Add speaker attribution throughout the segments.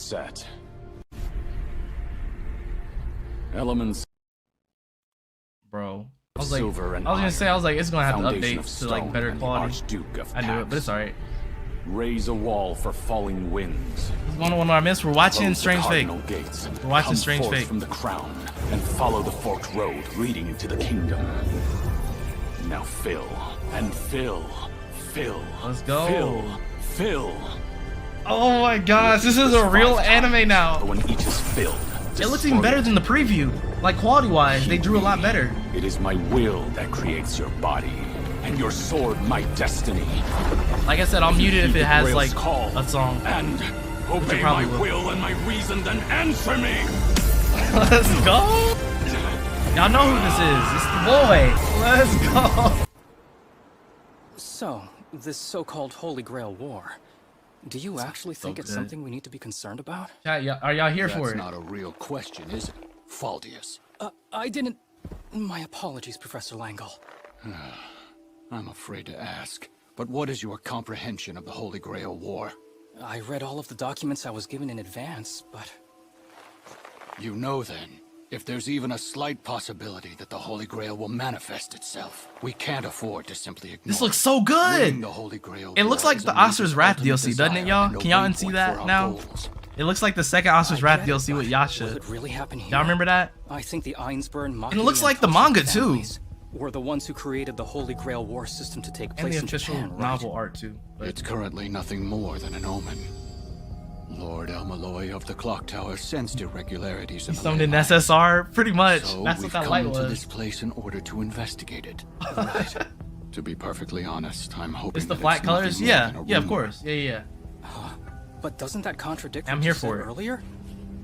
Speaker 1: set. Elements.
Speaker 2: Bro, I was gonna say it's gonna have to update to like better quality. I knew it, but it's alright.
Speaker 1: Raise a wall for falling winds.
Speaker 2: What's going on, I missed? We're watching Strange Fate.
Speaker 1: Gates.
Speaker 2: We're watching Strange Fate
Speaker 1: from the crown and follow the forked road leading to the kingdom. Now fill and fill.
Speaker 2: Let's go.
Speaker 1: Fill.
Speaker 2: Oh my gosh, this is a real anime now.
Speaker 1: But when each is filled,
Speaker 2: it looks even better than the preview. Like quality-wise, they drew a lot better.
Speaker 1: It is my will that creates your body, and your sword my destiny.
Speaker 2: Like I said, I'll mute it if it has like
Speaker 1: call
Speaker 2: a song.
Speaker 1: And obey my will and my reason, then answer me.
Speaker 2: Let's go. Y'all know who this is. It's the boy. Let's go.
Speaker 3: So, this so-called Holy Grail War. Do you actually think it's something we need to be concerned about?
Speaker 2: Yeah, are y'all here for it?
Speaker 4: That's not a real question, is it, Faldius?
Speaker 3: I didn't... My apologies, Professor Langle.
Speaker 4: I'm afraid to ask, but what is your comprehension of the Holy Grail War?
Speaker 3: I read all of the documents I was given in advance, but...
Speaker 4: You know then, if there's even a slight possibility that the Holy Grail will manifest itself, we can't afford to simply ignore it.
Speaker 2: This looks so good!
Speaker 4: The Holy Grail
Speaker 2: it looks like the Oscar's Wrath DLC, doesn't it, y'all? Can y'all unsee that now? It looks like the second Oscar's Wrath DLC with Yasha. Y'all remember that?
Speaker 3: I think the Ainsburn,
Speaker 2: and it looks like the manga too.
Speaker 3: Were the ones who created the Holy Grail War system to take place
Speaker 2: in official
Speaker 3: Japan, right?
Speaker 2: novel art too.
Speaker 4: But it's currently nothing more than an omen. Lord Elmaloy of the Clock Tower sensed irregularities in the
Speaker 2: summoned an SSR, pretty much.
Speaker 4: So
Speaker 2: that's what that light was.
Speaker 4: We've come to this place in order to investigate it. Right. To be perfectly honest, I'm hoping
Speaker 2: it's the flat colors. Yeah, of course. Yeah.
Speaker 3: But doesn't that contradict what
Speaker 2: I'm here
Speaker 3: you said
Speaker 2: for it
Speaker 3: earlier?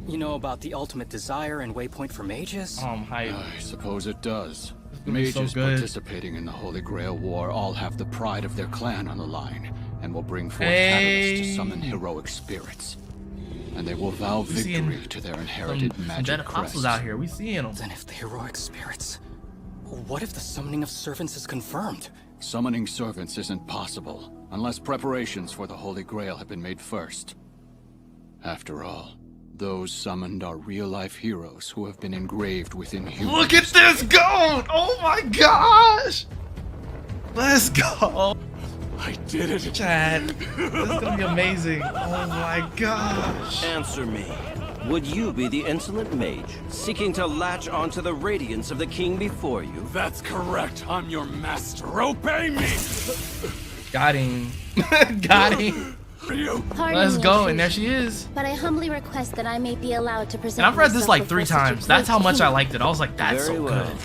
Speaker 3: You know about the ultimate desire and waypoint for mages?
Speaker 4: I suppose it does. Mages participating in the Holy Grail War all have the pride of their clan on the line, and will bring forth catalysts to summon heroic spirits. And they will vow victory to their inherited magic crest.
Speaker 2: Out here, we seeing them.
Speaker 3: Then if the heroic spirits, what if the summoning of servants is confirmed?
Speaker 4: Summoning servants isn't possible, unless preparations for the Holy Grail have been made first. After all, those summoned are real-life heroes who have been engraved within humans.
Speaker 2: Look at this goat! Oh my gosh! Let's go!
Speaker 1: I did it!
Speaker 2: Chad, this is gonna be amazing. Oh my gosh!
Speaker 5: Answer me. Would you be the insolent mage, seeking to latch onto the radiance of the king before you?
Speaker 1: That's correct. I'm your master. Obey me!
Speaker 2: Got him. Got him. Let's go, and there she is.
Speaker 6: But I humbly request that I may be allowed to present.
Speaker 2: And I've read this like 3 times. That's how much I liked it. I was like, that's so good.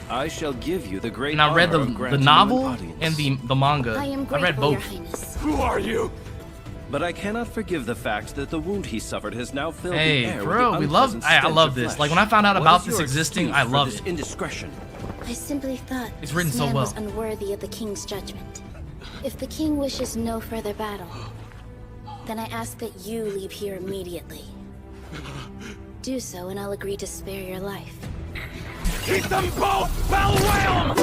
Speaker 5: I shall give you the great.
Speaker 2: And I read the novel and the manga.
Speaker 6: I am
Speaker 2: read both.
Speaker 1: Who are you?
Speaker 5: But I cannot forgive the fact that the wound he suffered has now filled the air
Speaker 2: bro,
Speaker 5: with
Speaker 2: I love this. Like when I found out about this existing, I love it.
Speaker 5: Indiscretion.
Speaker 6: I simply thought
Speaker 2: it's written so well.
Speaker 6: Was unworthy of the king's judgment. If the king wishes no further battle, then I ask that you leave here immediately. Do so, and I'll agree to spare your life.
Speaker 1: Keep them both! Bell realm!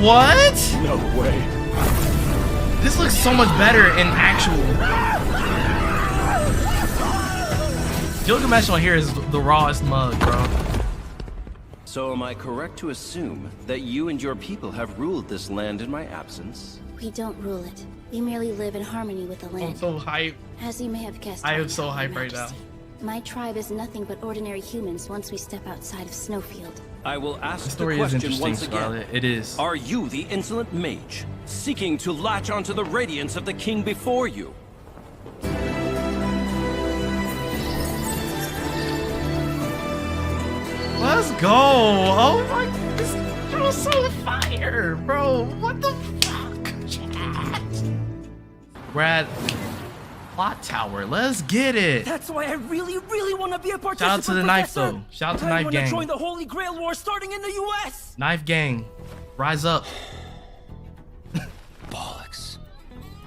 Speaker 2: What?
Speaker 1: No way.
Speaker 2: This looks so much better in actual. Gilgamesh on here is the rawest mug, bro.
Speaker 5: So am I correct to assume that you and your people have ruled this land in my absence?
Speaker 6: We don't rule it. We merely live in harmony with the land.
Speaker 2: I'm so hyped.
Speaker 6: As you may have guessed,
Speaker 2: I am so hyped right now.
Speaker 6: My tribe is nothing but ordinary humans once we step outside of Snowfield.
Speaker 5: I will ask
Speaker 2: the story
Speaker 5: question
Speaker 2: is interesting,
Speaker 5: once again.
Speaker 2: Scarlet. It is.
Speaker 5: Are you the insolent mage, seeking to latch onto the radiance of the king before you?
Speaker 2: Let's go! Oh my, this girl's so fire, bro! What the fuck? Chat. Brad, plot tower. Let's get it.
Speaker 7: That's why I really want to be a participant.
Speaker 2: Shout out to the knife though. Shout out to Knife Gang.
Speaker 7: I want to join the Holy Grail War starting in the U.S.
Speaker 2: Knife Gang, rise up.
Speaker 4: Bollocks.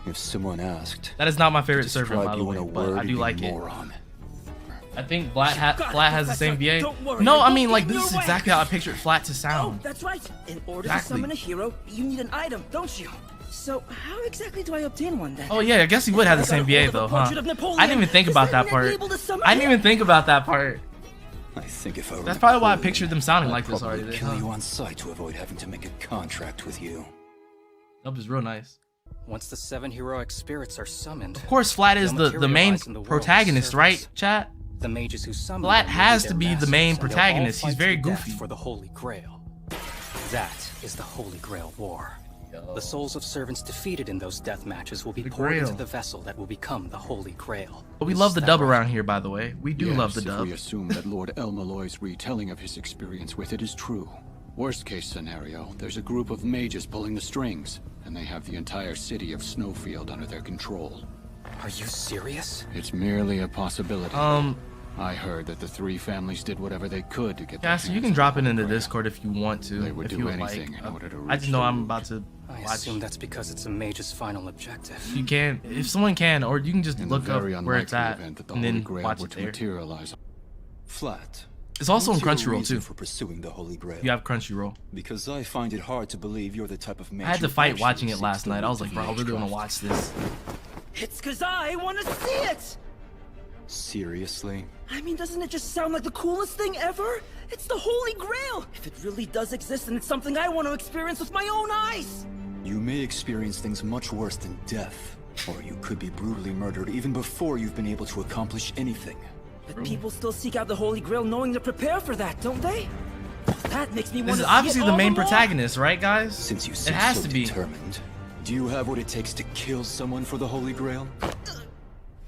Speaker 4: If someone asked,
Speaker 2: that is not my favorite servant, by the way, but I do like it. I think Flat has the same VA. No, I mean, like, this is exactly how I pictured Flat to sound.
Speaker 7: Oh, that's right. In order to summon a hero, you need an item, don't you? So, how exactly do I obtain one then?
Speaker 2: Oh yeah, I guess he would have the same VA though, huh? I didn't even think about that part. I didn't even think about that part.
Speaker 8: I think if I
Speaker 2: That's probably why I pictured them sounding like this
Speaker 8: probably
Speaker 2: already.
Speaker 8: kill you on sight to avoid having to make a contract with you.
Speaker 2: That was real nice.
Speaker 3: Once the 7 heroic spirits are summoned,
Speaker 2: Of course, Flat is the main protagonist, right, chat?
Speaker 3: the mages who summon
Speaker 2: Flat
Speaker 3: them will
Speaker 2: has
Speaker 3: their
Speaker 2: to be the
Speaker 3: masters,
Speaker 2: main
Speaker 3: and they'll all
Speaker 2: protagonist. He's
Speaker 3: fight
Speaker 2: very
Speaker 3: to death
Speaker 2: goofy.
Speaker 3: for the Holy Grail. That is the Holy Grail War. The souls of servants defeated in those death matches will be
Speaker 2: The
Speaker 3: poured into
Speaker 2: Grail.
Speaker 3: the vessel that will become the Holy Grail.
Speaker 2: But we
Speaker 3: Is
Speaker 2: love the
Speaker 3: that
Speaker 2: dub
Speaker 3: right?
Speaker 2: around here, by the way. We do
Speaker 4: Yes,
Speaker 2: love the
Speaker 4: if
Speaker 2: dub.
Speaker 4: we assume that Lord El Malloy's retelling of his experience with it is true. Worst case scenario, there's a group of mages pulling the strings, and they have the entire city of Snowfield under their control.
Speaker 3: Are you serious?
Speaker 4: It's merely a possibility. I heard that the 3 families did whatever they could to get
Speaker 2: Yeah,
Speaker 4: their
Speaker 2: so you
Speaker 4: hands
Speaker 2: can
Speaker 4: on
Speaker 2: drop
Speaker 4: the
Speaker 2: it into
Speaker 4: Grail.
Speaker 2: Discord if you want to.
Speaker 4: They would
Speaker 2: if
Speaker 4: do
Speaker 2: you would
Speaker 4: anything
Speaker 2: like.
Speaker 4: in order to
Speaker 2: I just
Speaker 4: reach
Speaker 2: know
Speaker 4: the
Speaker 2: I'm
Speaker 4: loop.
Speaker 2: about to
Speaker 3: I
Speaker 2: watch.
Speaker 3: assume that's because it's a mage's final objective.
Speaker 2: You can, if someone can, or you can just
Speaker 4: In the
Speaker 2: look up
Speaker 4: very
Speaker 2: where it's
Speaker 4: unlikely
Speaker 2: at
Speaker 4: event that the
Speaker 2: and
Speaker 4: Holy
Speaker 2: then
Speaker 4: Grail
Speaker 2: watch
Speaker 4: were
Speaker 2: it
Speaker 4: to
Speaker 2: there.
Speaker 4: materialize.
Speaker 8: Flat.
Speaker 2: It's also on
Speaker 8: What's your
Speaker 2: Crunchyroll
Speaker 8: reason
Speaker 2: too.
Speaker 8: for pursuing the Holy Grail?
Speaker 2: You have Crunchyroll.
Speaker 8: Because I find it hard to believe you're the type of man
Speaker 2: I had to
Speaker 8: who
Speaker 2: fight
Speaker 8: actually
Speaker 2: watching it
Speaker 8: seeks
Speaker 2: last
Speaker 8: the
Speaker 2: night. I was
Speaker 8: root
Speaker 2: like,
Speaker 8: of
Speaker 2: bro, I really want to
Speaker 8: magecraft.
Speaker 2: watch this.
Speaker 7: It's cause I wanna see it!
Speaker 8: Seriously?
Speaker 7: I mean, doesn't it just sound like the coolest thing ever? It's the Holy Grail! If it really does exist, then it's something I want to experience with my own eyes!
Speaker 8: You may experience things much worse than death, or you could be brutally murdered even before you've been able to accomplish anything.
Speaker 7: But people still seek out the Holy Grail knowing to prepare for that, don't they? That makes me want
Speaker 2: This
Speaker 7: to
Speaker 2: is
Speaker 7: see
Speaker 2: obviously
Speaker 7: it
Speaker 2: the
Speaker 7: all
Speaker 2: main
Speaker 7: more.
Speaker 2: protagonist, right, guys?
Speaker 8: Since you
Speaker 2: It
Speaker 8: seem
Speaker 2: has
Speaker 8: so
Speaker 2: to be.
Speaker 8: determined, do you have what it takes to kill someone for the Holy Grail?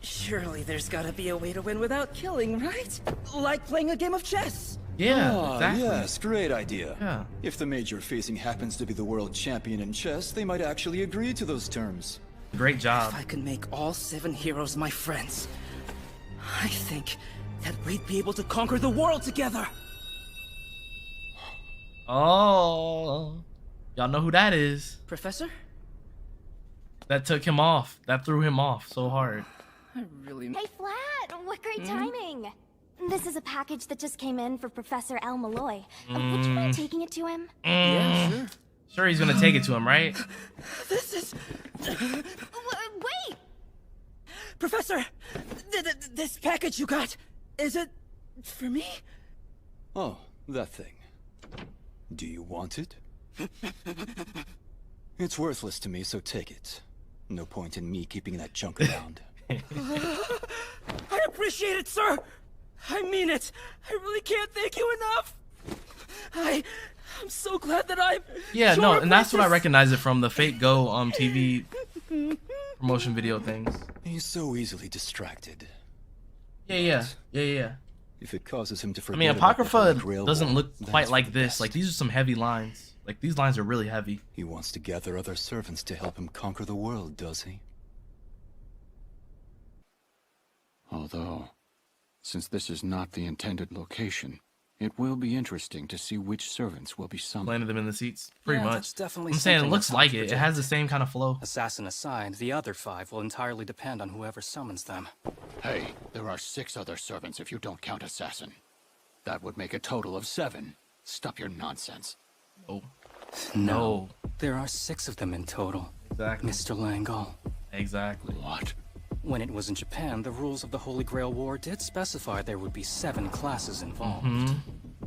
Speaker 7: Surely there's gotta be a way to win without killing, right? Like playing a game of chess.
Speaker 2: Yeah,
Speaker 8: Ah,
Speaker 2: exactly.
Speaker 8: yes, great idea.
Speaker 2: Yeah.
Speaker 8: If the mage you're facing happens to be the world champion in chess, they might actually agree to those terms.
Speaker 2: Great job.
Speaker 7: If I could make all 7 heroes my friends, I think that we'd be able to conquer the world together.
Speaker 2: Oh, y'all know who that is.
Speaker 7: Professor?
Speaker 2: That took him off. That threw him off so hard.
Speaker 7: I really...
Speaker 6: Hey, Flat! What great timing! This is a package that just came in for Professor Al Malloy. Would you mind taking it to him?
Speaker 7: Yeah, sure.
Speaker 2: Sure, he's gonna take it to him, right?
Speaker 7: This is...
Speaker 6: Wait!
Speaker 7: Professor! This package you got, is it for me?
Speaker 8: Oh, that thing. Do you want it? It's worthless to me, so take it. No point in me keeping that junk around.
Speaker 7: I appreciate it, sir! I mean it! I really can't thank you enough! I'm so glad that I'm...
Speaker 2: Yeah,
Speaker 7: your
Speaker 2: no, and that's what I
Speaker 7: apprentice.
Speaker 2: recognize it from, the Fate Go TV promotion video things.
Speaker 8: He's so easily distracted.
Speaker 2: Yeah.
Speaker 8: If it causes him to
Speaker 2: I
Speaker 8: forget
Speaker 2: mean,
Speaker 8: about the Holy
Speaker 2: Apocrypha
Speaker 8: Grail
Speaker 2: doesn't
Speaker 8: War,
Speaker 2: look
Speaker 8: that's
Speaker 2: quite
Speaker 8: for
Speaker 2: like
Speaker 8: the
Speaker 2: this.
Speaker 8: best.
Speaker 2: Like, these are some heavy lines. Like, these lines are really heavy.
Speaker 8: He wants to gather other servants to help him conquer the world, does he?
Speaker 4: Although, since this is not the intended location, it will be interesting to see which servants will be summoned.
Speaker 2: Landed them in the seats, pretty
Speaker 3: Yeah,
Speaker 2: much.
Speaker 3: that's definitely
Speaker 2: I'm saying it
Speaker 3: something
Speaker 2: looks
Speaker 3: that
Speaker 2: like
Speaker 3: sounds
Speaker 2: it. It has the same kind of flow.
Speaker 3: Assassin aside, the other 5 will entirely depend on whoever summons them.
Speaker 4: Hey, there are 6 other servants if you don't count Assassin. That would make a total of 7. Stop your nonsense.
Speaker 2: Oh,
Speaker 3: No. There are 6 of them in total,
Speaker 2: exactly.
Speaker 3: Mr. Langal.
Speaker 2: Exactly.
Speaker 4: What?
Speaker 3: When it was in Japan, the rules of the Holy Grail War did specify there would be 7 classes involved.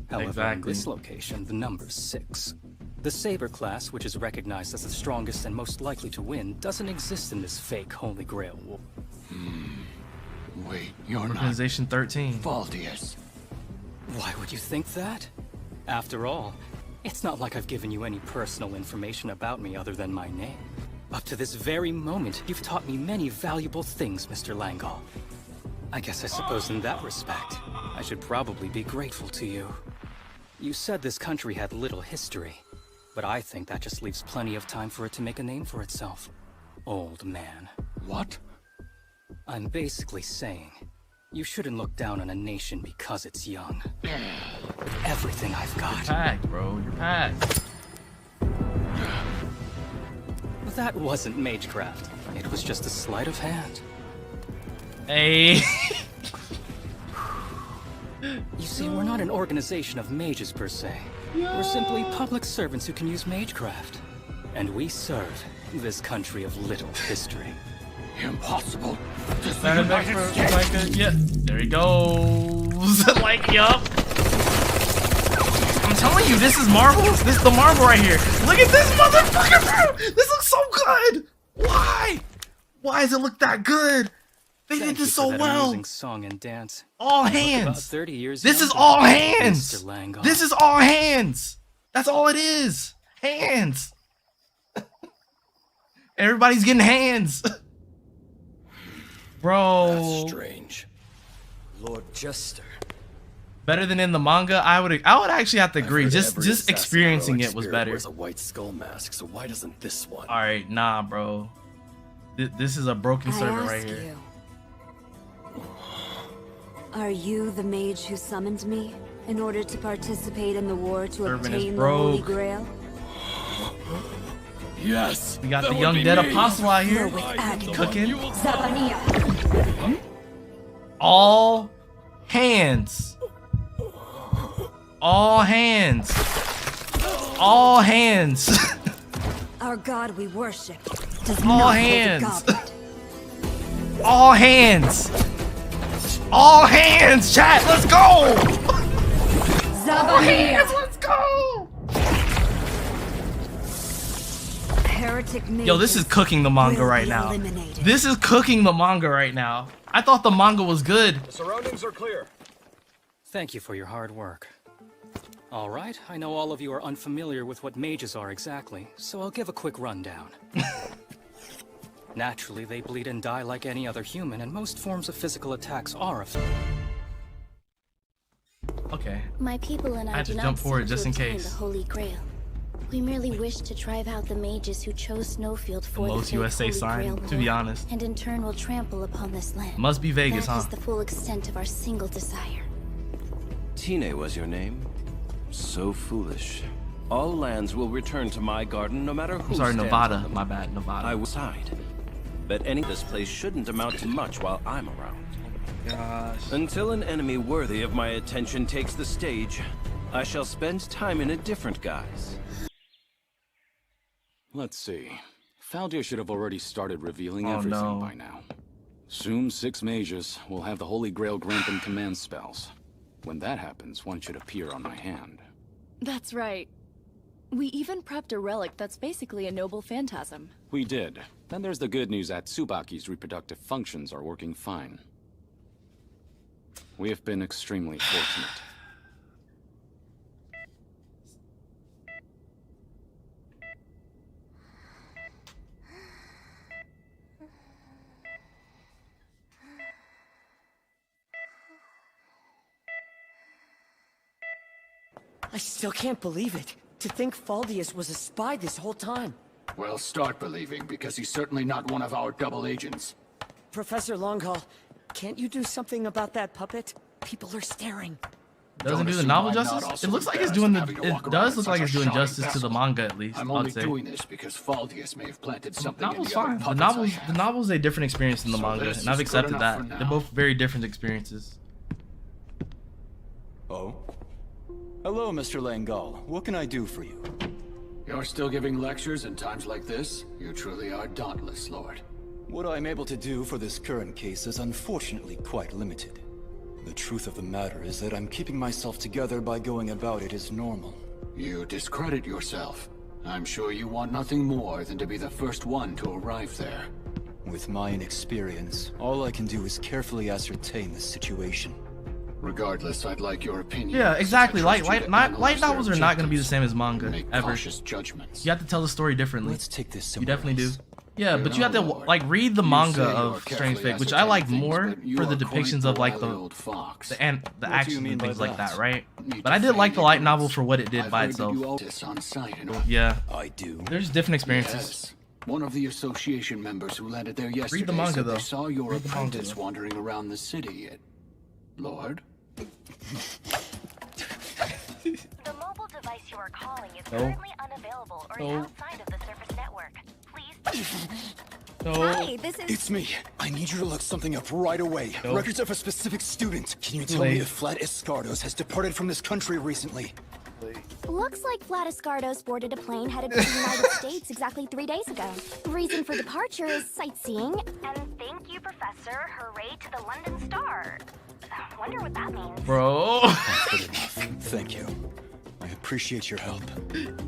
Speaker 3: However,
Speaker 2: Exactly.
Speaker 3: in this location, the number's 6. The Saber class, which is recognized as the strongest and most likely to win, doesn't exist in this fake Holy Grail War.
Speaker 4: Wait, you're not
Speaker 2: Organization 13.
Speaker 4: Valdius.
Speaker 3: Why would you think that? After all, it's not like I've given you any personal information about me other than my name. Up to this very moment, you've taught me many valuable things, Mr. Langal. I guess I suppose in that respect, I should probably be grateful to you. You said this country had little history, but I think that just leaves plenty of time for it to make a name for itself. Old man.
Speaker 4: What?
Speaker 3: I'm basically saying, you shouldn't look down on a nation because it's young. Everything I've got.
Speaker 2: Packed, bro. You're packed.
Speaker 3: That wasn't magecraft. It was just a sleight of hand.
Speaker 2: Hey.
Speaker 3: You see, we're not an organization of mages per se. We're simply public servants who can use magecraft. And we serve this country of little history.
Speaker 4: Impossible.
Speaker 2: Yeah, there he goes. Like, yup. I'm telling you, this is Marvel. This is the Marvel right here. Look at this motherfucker, bro. This looks so good. Why? Why does it look that good? They did this so well.
Speaker 3: Song and dance.
Speaker 2: All hands. This is all hands. This is all hands. That's all it is. Hands. Everybody's getting hands. Bro.
Speaker 8: That's strange. Lord Jester.
Speaker 2: Better than in the manga? I would actually have to agree. Just experiencing it was better.
Speaker 8: Wears a white skull mask, so why doesn't this one?
Speaker 2: All right, nah, bro. This is a broken servant right here.
Speaker 9: Are you the mage who summoned me in order to participate in the war to
Speaker 2: Servant
Speaker 9: obtain the Holy Grail?
Speaker 8: Yes.
Speaker 2: We got the young dead apostle out here cooking. All hands. All hands. All hands.
Speaker 9: Our god we worship does
Speaker 2: all
Speaker 9: not
Speaker 2: hands. All hands. All hands, chat. Let's go. All hands. Let's go. Yo, this is cooking the manga right now. This is cooking the manga right now. I thought the manga was good.
Speaker 8: The surroundings are clear.
Speaker 3: Thank you for your hard work. All right, I know all of you are unfamiliar with what mages are exactly, so I'll give a quick rundown. Naturally, they bleed and die like any other human, and most forms of physical attacks are effective.
Speaker 2: Okay.
Speaker 6: My people and I
Speaker 2: had to
Speaker 6: do
Speaker 2: jump
Speaker 6: not
Speaker 2: forward
Speaker 6: seek
Speaker 2: just
Speaker 6: to
Speaker 2: in
Speaker 6: obtain
Speaker 2: case.
Speaker 6: the Holy Grail. We merely wish to drive out the mages who chose Snowfield for
Speaker 2: most
Speaker 6: the
Speaker 2: USA
Speaker 6: Holy
Speaker 2: sign,
Speaker 6: Grail
Speaker 2: to be
Speaker 6: war,
Speaker 2: honest.
Speaker 6: and in turn will trample upon this land.
Speaker 2: Must be Vegas,
Speaker 6: That
Speaker 2: huh?
Speaker 6: is the full extent of our single desire.
Speaker 5: Tine was your name? So foolish. All lands will return to my garden no matter who
Speaker 2: I'm sorry,
Speaker 5: stands
Speaker 2: Nevada.
Speaker 5: on them.
Speaker 2: My bad, Nevada.
Speaker 5: I will side. But any this place shouldn't amount to much while I'm around.
Speaker 2: Gosh.
Speaker 5: Until an enemy worthy of my attention takes the stage, I shall spend time in a different guise.
Speaker 4: Let's see. Faldir should have already started revealing
Speaker 2: Oh,
Speaker 4: everything
Speaker 2: no.
Speaker 4: by now. Soon 6 mages will have the Holy Grail grant them command spells. When that happens, one should appear on my hand.
Speaker 10: That's right. We even prepped a relic that's basically a noble phantasm.
Speaker 4: We did. Then there's the good news that Tsubaki's reproductive functions are working fine. We have been extremely fortunate.
Speaker 7: I still can't believe it. To think Faldius was a spy this whole time.
Speaker 4: Well, start believing, because he's certainly not one of our double agents.
Speaker 7: Professor Longhall, can't you do something about that puppet? People are staring.
Speaker 2: Doesn't do the novel justice? It looks like it's doing it does look like it's doing justice to the manga at least.
Speaker 4: I'm only doing this because Faldius may have planted something in the other puppets.
Speaker 2: The novel's a different experience than the manga, and I've accepted that. They're both very different experiences.
Speaker 8: Oh? Hello, Mr. Langal. What can I do for you?
Speaker 4: You're still giving lectures in times like this? You truly are dauntless, Lord.
Speaker 8: What I'm able to do for this current case is unfortunately quite limited. The truth of the matter is that I'm keeping myself together by going about it as normal.
Speaker 4: You discredit yourself. I'm sure you want nothing more than to be the first one to arrive there.
Speaker 8: With my inexperience, all I can do is carefully ascertain the situation.
Speaker 4: Regardless, I'd like your opinion.
Speaker 2: Yeah, exactly. Light
Speaker 4: analyze
Speaker 2: novels
Speaker 4: their
Speaker 2: are not going to be the
Speaker 4: objectives
Speaker 2: same as manga,
Speaker 4: and make
Speaker 2: ever.
Speaker 4: cautious judgments.
Speaker 2: You have to tell the story differently.
Speaker 8: Let's take this
Speaker 2: You
Speaker 8: somewhere
Speaker 2: definitely
Speaker 8: else.
Speaker 2: do. Yeah, but you have to like read the manga of Strange Fate, which I like more for the depictions of like the action and things like that, right? But I did like the light novel for what it did by itself. Yeah,
Speaker 8: I do.
Speaker 2: There's different experiences.
Speaker 4: Yes. One of the association members who landed there yesterday
Speaker 2: Read the manga,
Speaker 4: said
Speaker 2: though.
Speaker 4: they saw your
Speaker 2: Read the manga,
Speaker 4: apprentice
Speaker 2: though.
Speaker 4: wandering around the city. Lord?
Speaker 11: The mobile device you are calling is
Speaker 2: No.
Speaker 11: currently unavailable or
Speaker 2: No.
Speaker 11: is outside of the service network. Please.
Speaker 2: No.
Speaker 9: Hi, this is...
Speaker 8: It's me. I need you to look something up right away.
Speaker 2: No.
Speaker 8: Records of a specific student. Can you tell
Speaker 2: Late.
Speaker 8: me if Flat Escardos has departed from this country recently?
Speaker 12: Looks like Vladiscardos boarded a plane headed to the United States exactly 3 days ago. Reason for departure is sightseeing.
Speaker 11: And thank you, Professor. Hooray to the London Star. Wonder what that means.
Speaker 2: Bro.
Speaker 8: Good enough. Thank you. I appreciate your help.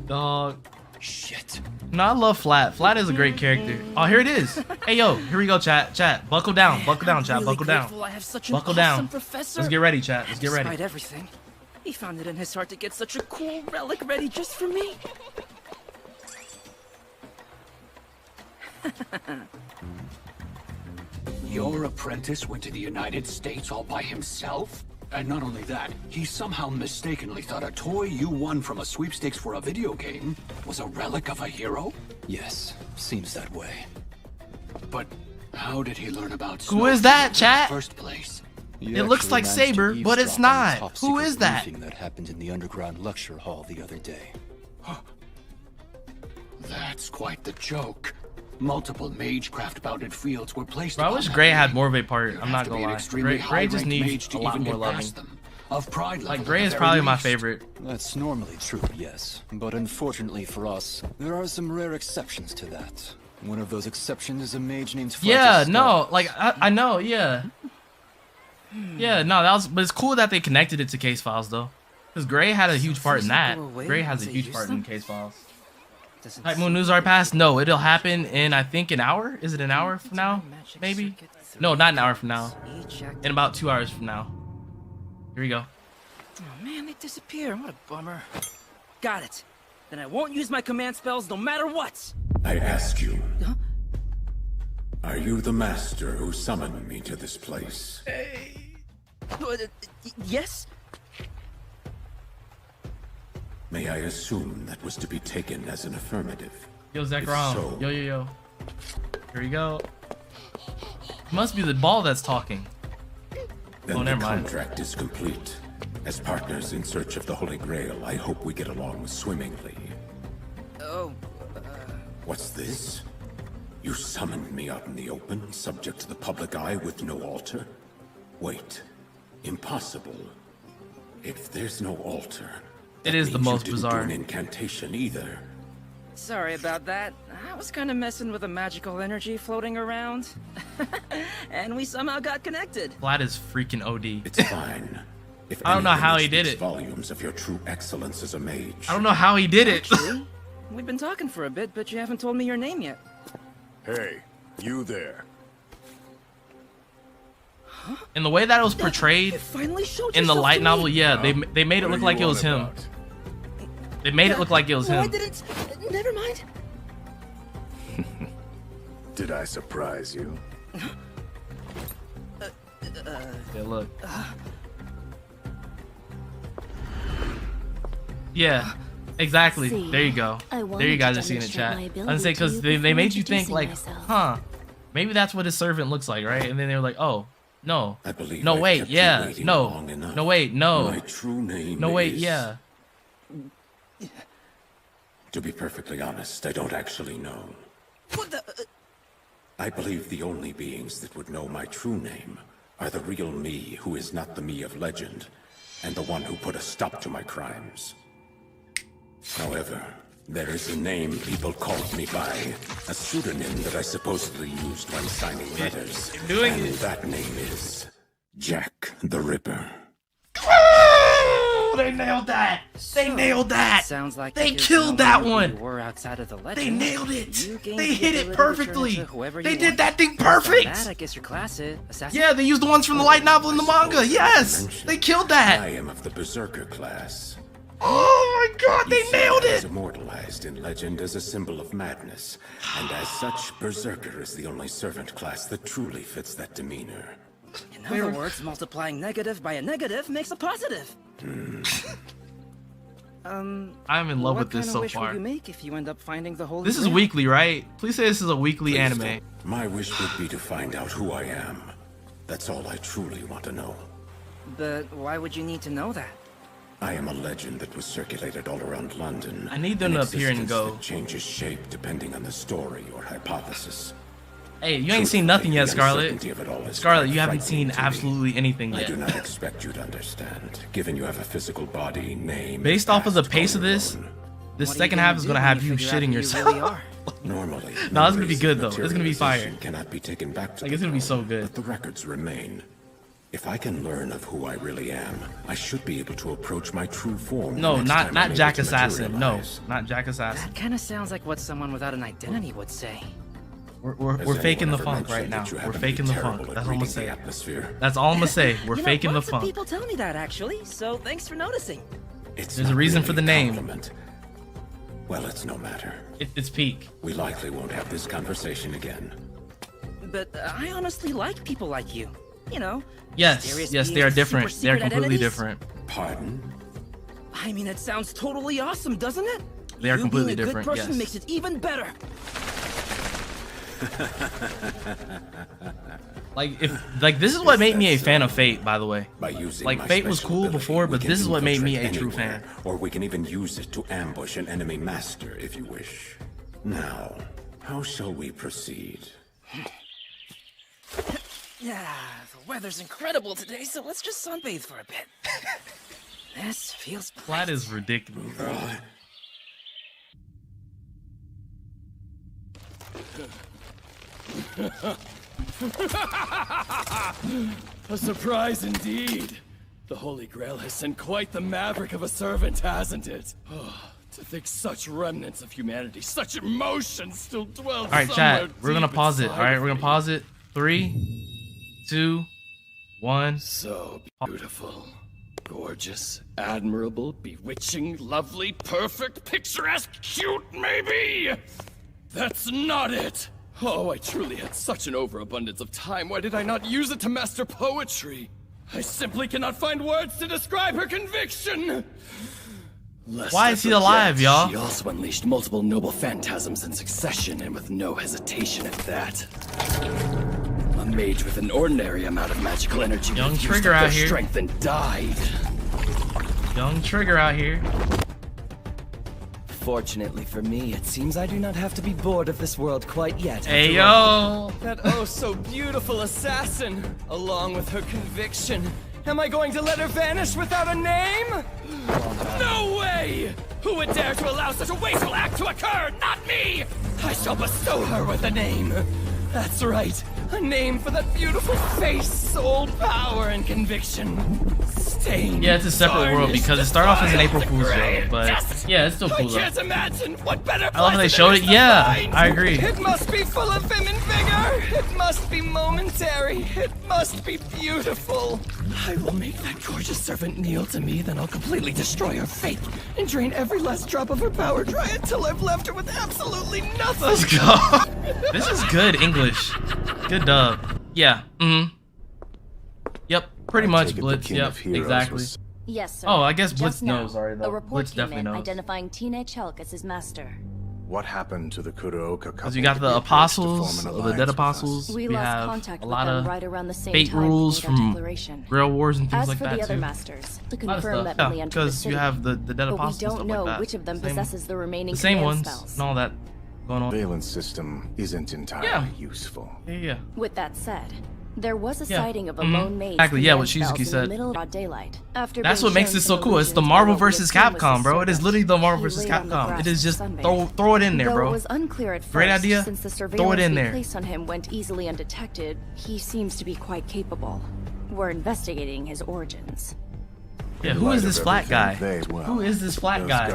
Speaker 2: Dog.
Speaker 8: Shit.
Speaker 2: No, I love Flat. Flat is a great character. Oh, here it is. Hey, yo, here we go, chat. Chat, buckle down, chat,
Speaker 7: really
Speaker 2: buckle down.
Speaker 7: I have such an
Speaker 2: Buckle
Speaker 7: awesome
Speaker 2: down.
Speaker 7: Professor.
Speaker 2: Let's get ready, chat. Let's get ready.
Speaker 7: Despite everything, he found it in his heart to get such a cool relic ready just for me.
Speaker 4: Your apprentice went to the United States all by himself? And not only that, he somehow mistakenly thought a toy you won from a sweepstakes for a video game was a relic of a hero?
Speaker 8: Yes, seems that way.
Speaker 4: But how did he learn about
Speaker 2: Who is that, chat?
Speaker 4: in the first place?
Speaker 8: He
Speaker 2: It looks
Speaker 8: actually
Speaker 2: like
Speaker 8: managed to
Speaker 2: Saber, but it's
Speaker 8: eavesdrop on the
Speaker 2: not.
Speaker 8: top
Speaker 2: Who
Speaker 8: secret
Speaker 2: is that?
Speaker 8: briefing that happened in the underground lecture hall the other day.
Speaker 4: That's quite the joke. Multiple magecraft-bounded fields were placed.
Speaker 2: Bro, I
Speaker 4: upon
Speaker 2: wish
Speaker 4: that
Speaker 2: Gray had
Speaker 4: field.
Speaker 2: more of a part.
Speaker 4: You
Speaker 2: I'm
Speaker 4: have
Speaker 2: not
Speaker 4: to
Speaker 2: gonna
Speaker 4: be an
Speaker 2: lie.
Speaker 4: extremely
Speaker 2: Gray just
Speaker 4: high-ranked
Speaker 2: needs
Speaker 4: mage to
Speaker 2: a lot
Speaker 4: even
Speaker 2: more
Speaker 4: get
Speaker 2: loving.
Speaker 4: past them. Of pride level
Speaker 2: Like,
Speaker 4: at
Speaker 2: Gray
Speaker 4: the
Speaker 2: is
Speaker 4: very
Speaker 2: probably my
Speaker 4: least.
Speaker 2: favorite.
Speaker 8: That's normally true, yes. But unfortunately for us, there are some rare exceptions to that. One of those exceptions is a mage named
Speaker 2: Yeah,
Speaker 8: Francis
Speaker 2: no,
Speaker 8: Stark.
Speaker 2: like, I know, yeah. Yeah, no, but it's cool that they connected it to Case Files, though. Because Gray had a huge part in that. Gray has a huge part in Case Files. Type Moon News are passed? No, it'll happen in, I think, an hour? Is it an hour from now? Maybe? No, not an hour from now. In about 2 hours from now. Here we go.
Speaker 7: Oh man, they disappear. What a bummer. Got it. Then I won't use my command spells no matter what.
Speaker 13: I ask you, are you the master who summoned me to this place?
Speaker 7: Yes?
Speaker 13: May I assume that was to be taken as an affirmative?
Speaker 2: Yo,
Speaker 13: If
Speaker 2: Zekrom.
Speaker 13: so,
Speaker 2: Yo. Here we go. It must be the ball that's talking.
Speaker 13: then
Speaker 2: Oh,
Speaker 13: the
Speaker 2: never mind.
Speaker 13: contract is complete. As partners in search of the Holy Grail, I hope we get along swimmingly.
Speaker 7: Oh,
Speaker 13: What's this? You summoned me out in the open, subject to the public eye with no altar? Wait, impossible. If there's no altar,
Speaker 2: It
Speaker 13: that
Speaker 2: is the
Speaker 13: means you
Speaker 2: most
Speaker 13: didn't
Speaker 2: bizarre.
Speaker 13: do an incantation either.
Speaker 7: sorry about that. I was kind of messing with a magical energy floating around. And we somehow got connected.
Speaker 2: Vlad is freaking OD.
Speaker 13: It's fine. If
Speaker 2: I don't know
Speaker 13: anything,
Speaker 2: how he did
Speaker 13: speaks
Speaker 2: it.
Speaker 13: Volumes of your true excellence as a mage.
Speaker 2: I don't know how he did it.
Speaker 7: Actually, we've been talking for a bit, but you haven't told me your name yet.
Speaker 13: Hey, you there.
Speaker 2: And the way that it was portrayed
Speaker 7: You finally showed
Speaker 2: in the
Speaker 7: yourself
Speaker 2: light
Speaker 7: to me.
Speaker 2: novel, yeah, they made it look like it was him. They made it look like it was
Speaker 7: No, I
Speaker 2: him.
Speaker 7: didn't. Never mind.
Speaker 13: Did I surprise you?
Speaker 2: Yeah, look. Yeah, exactly.
Speaker 6: See,
Speaker 2: there you go.
Speaker 6: I
Speaker 2: There
Speaker 6: wanted
Speaker 2: you guys
Speaker 6: to
Speaker 2: are seeing it, chat.
Speaker 6: demonstrate
Speaker 2: I
Speaker 6: my
Speaker 2: was say
Speaker 6: ability
Speaker 2: because
Speaker 6: to
Speaker 2: they
Speaker 6: you
Speaker 2: made you think
Speaker 6: before
Speaker 2: like,
Speaker 6: introducing
Speaker 2: huh, maybe that's what his servant looks like, right? And then they were like, oh, no,
Speaker 13: I believe
Speaker 2: no,
Speaker 13: I've
Speaker 2: wait,
Speaker 13: kept you
Speaker 2: yeah,
Speaker 13: waiting
Speaker 2: no,
Speaker 13: long enough.
Speaker 2: no, wait, no,
Speaker 13: My true name
Speaker 2: no, wait,
Speaker 13: is...
Speaker 2: yeah.
Speaker 13: To be perfectly honest, I don't actually know.
Speaker 7: What the?
Speaker 13: I believe the only beings that would know my true name are the real me who is not the me of legend, and the one who put a stop to my crimes. However, there is a name people called me by, a pseudonym that I supposedly used when signing letters, and that name is Jack the Ripper.
Speaker 2: Oh, they nailed that. They nailed that.
Speaker 7: Sounds like
Speaker 2: They
Speaker 7: because
Speaker 2: killed
Speaker 7: no
Speaker 2: that
Speaker 7: matter who
Speaker 2: one.
Speaker 7: you were outside of the
Speaker 2: They
Speaker 7: legend,
Speaker 2: nailed it.
Speaker 7: you gained
Speaker 2: They
Speaker 7: the
Speaker 2: hit it
Speaker 7: ability to turn
Speaker 2: perfectly.
Speaker 7: into whoever
Speaker 2: They
Speaker 7: you
Speaker 2: did
Speaker 7: want.
Speaker 2: that thing
Speaker 7: Based on
Speaker 2: perfect.
Speaker 7: That, I guess your class is assassin.
Speaker 2: Yeah, they used the ones from the light novel and the manga. Yes, they killed that.
Speaker 13: I am of the Berserker class.
Speaker 2: Oh my god, they
Speaker 13: You see,
Speaker 2: nailed
Speaker 13: I was
Speaker 2: it.
Speaker 13: immortalized in legend as a symbol of madness, and as such, Berserker is the only servant class that truly fits that demeanor.
Speaker 7: In other words, multiplying negative by a negative makes a positive.
Speaker 2: I'm in love with this so
Speaker 7: What kind of wish
Speaker 2: far.
Speaker 7: would you make if you end up finding the Holy
Speaker 2: This is
Speaker 7: Grail?
Speaker 2: weekly, right? Please say this is a weekly
Speaker 13: Please
Speaker 2: anime.
Speaker 13: don't. My wish would be to find out who I am. That's all I truly want to know.
Speaker 7: But why would you need to know that?
Speaker 13: I am a legend that was circulated all around London.
Speaker 2: I need them
Speaker 13: An
Speaker 2: to appear and
Speaker 13: existence
Speaker 2: go.
Speaker 13: that changes shape depending on the story or hypothesis.
Speaker 2: Hey, you ain't seen nothing yet, Scarlet. Scarlet, you haven't seen absolutely anything yet.
Speaker 13: I do not expect you to understand, given you have a physical body, name.
Speaker 2: Based off of the pace of this second half is gonna have you shitting yourself.
Speaker 13: Normally,
Speaker 2: no, it's gonna be good though. It's gonna be fire.
Speaker 13: Cannot be taken back to
Speaker 2: like it's gonna be so good.
Speaker 13: But the records remain. If I can learn of who I really am, I should be able to approach my true form.
Speaker 2: No, not Jack Assassin. No, not Jack Assassin.
Speaker 7: That kind of sounds like what someone without an identity would say.
Speaker 2: We're faking the funk right now. We're faking the funk. That's all I'm gonna say. That's all I'm gonna say. We're faking the funk.
Speaker 7: People tell me that actually, so thanks for noticing.
Speaker 2: There's a reason for the name.
Speaker 13: Well, it's no matter.
Speaker 2: It's peak.
Speaker 13: We likely won't have this conversation again.
Speaker 7: But I honestly like people like you. You know.
Speaker 2: Yes, yes, they are different. They are completely different.
Speaker 13: Pardon?
Speaker 7: I mean, it sounds totally awesome, doesn't it?
Speaker 2: They are completely different.
Speaker 7: Good person
Speaker 2: yes.
Speaker 7: makes it even better.
Speaker 2: Like this is what made me a fan of Fate, by the way.
Speaker 13: By using
Speaker 2: like Fate was cool before, but this is what made me a true fan.
Speaker 13: Or we can even use it to ambush an enemy master if you wish. Now, how shall we proceed?
Speaker 7: Yeah, the weather's incredible today, so let's just sunbathe for a bit. This feels great.
Speaker 2: That is ridiculous, bro.
Speaker 14: A surprise indeed. The Holy Grail has sent quite the maverick of a servant, hasn't it? Oh, to think such remnants of humanity, such emotion still dwells.
Speaker 2: All right, chat. We're gonna pause it. All right, we're gonna pause it. 3, 2, 1.
Speaker 14: So beautiful, gorgeous, admirable, bewitching, lovely, perfect, picturesque, cute, maybe. That's not it. Oh, I truly had such an overabundance of time. Why did I not use it to master poetry? I simply cannot find words to describe her conviction.
Speaker 2: Why is he alive, y'all?
Speaker 14: She also unleashed multiple noble phantasms in succession, and with no hesitation at that. A mage with an ordinary amount of magical energy
Speaker 2: Young Trigger out here.
Speaker 14: Strength and died.
Speaker 2: Young Trigger out here.
Speaker 15: Fortunately for me, it seems I do not have to be bored of this world quite yet.
Speaker 2: Hey yo!
Speaker 14: That oh so beautiful assassin, along with her conviction. Am I going to let her vanish without a name? No way! Who would dare to allow such a wasteful act to occur? Not me! I shall bestow her with a name. That's right, a name for that beautiful face, soul, power, and conviction. Stained,
Speaker 2: yeah, it's a separate world because it started off as an April Fool's joke, but yeah, it's still cool though.
Speaker 14: I can't imagine what better.
Speaker 2: I love how they showed it. Yeah, I agree.
Speaker 14: It must be full of vim and vigor. It must be momentary. It must be beautiful. I will make that gorgeous servant kneel to me, then I'll completely destroy her faith and drain every last drop of her power dry until I've left her with absolutely nothing.
Speaker 2: Let's go. This is good English. Good dub. Yeah. Yep. Pretty much Blitz. Yep. Exactly.
Speaker 6: Yes, sir.
Speaker 2: Oh, I guess Blitz
Speaker 6: Just now,
Speaker 2: knows already though.
Speaker 6: A report
Speaker 2: Blitz
Speaker 6: came
Speaker 2: definitely
Speaker 6: in
Speaker 2: knows.
Speaker 6: identifying Teenage Hulk as his master.
Speaker 16: What happened to the Kuroka couple?
Speaker 2: Because you got the apostles, the dead apostles. We
Speaker 6: lost
Speaker 2: have
Speaker 6: contact
Speaker 2: a
Speaker 6: with
Speaker 2: lot
Speaker 6: them
Speaker 2: of
Speaker 6: right around the same
Speaker 2: fate
Speaker 6: time
Speaker 2: rules
Speaker 6: we made our
Speaker 2: from
Speaker 6: declaration.
Speaker 2: Grail Wars and things
Speaker 6: As
Speaker 2: like
Speaker 6: for
Speaker 2: that
Speaker 6: the other
Speaker 2: too.
Speaker 6: masters, to
Speaker 2: A lot of
Speaker 6: confirm
Speaker 2: stuff.
Speaker 6: that we
Speaker 2: Yeah,
Speaker 6: entered the
Speaker 2: because you
Speaker 6: city.
Speaker 2: have the dead
Speaker 6: But
Speaker 2: apostles
Speaker 6: we don't
Speaker 2: and stuff
Speaker 6: know
Speaker 2: like that.
Speaker 6: which of them
Speaker 2: Same-
Speaker 6: possesses the remaining
Speaker 2: the same
Speaker 6: command
Speaker 2: ones
Speaker 6: spells.
Speaker 2: and all that going on.
Speaker 16: The valence system isn't entirely useful.
Speaker 2: Yeah.
Speaker 6: With that said, there was a
Speaker 2: Yeah.
Speaker 6: sighting of a
Speaker 2: Mhm.
Speaker 6: lone mage
Speaker 2: Exactly, yeah, what
Speaker 6: command
Speaker 2: Shizuki
Speaker 6: spells in
Speaker 2: said.
Speaker 6: the middle of broad daylight. After
Speaker 2: That's
Speaker 6: being
Speaker 2: what makes
Speaker 6: shown
Speaker 2: it so
Speaker 6: some
Speaker 2: cool. It's the
Speaker 6: illusions
Speaker 2: Marvel
Speaker 6: by what we
Speaker 2: versus
Speaker 6: assume was
Speaker 2: Capcom,
Speaker 6: his
Speaker 2: bro. It is
Speaker 6: servant,
Speaker 2: literally the Marvel
Speaker 6: he
Speaker 2: versus
Speaker 6: laid on the
Speaker 2: Capcom.
Speaker 6: grass
Speaker 2: It is just
Speaker 6: sunbathing.
Speaker 2: throw it in there,
Speaker 6: Though
Speaker 2: bro.
Speaker 6: it was unclear at first,
Speaker 2: Great idea.
Speaker 6: since the
Speaker 2: Throw it
Speaker 6: surveillance
Speaker 2: in
Speaker 6: we
Speaker 2: there.
Speaker 6: placed on him went easily undetected, he seems to be quite capable. We're investigating his origins.
Speaker 2: Yeah, who is this flat guy? Who is this flat guy?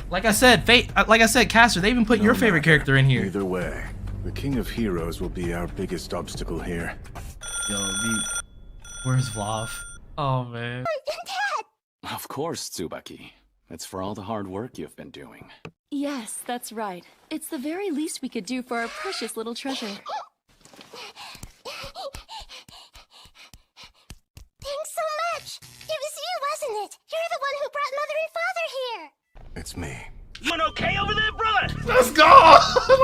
Speaker 2: Like I said, Caster, they even put your favorite character in here.
Speaker 16: Either way, the King of Heroes will be our biggest obstacle here.
Speaker 2: Yo, where's Vlav? Oh man.
Speaker 1: Of course, Tsubaki. It's for all the hard work you've been doing.
Speaker 10: Yes, that's right. It's the very least we could do for our precious little treasure.
Speaker 12: Thanks so much! It was you, wasn't it? You're the one who brought Mother and Father here!
Speaker 16: It's me.
Speaker 17: You okay over there, brother?
Speaker 2: Let's go!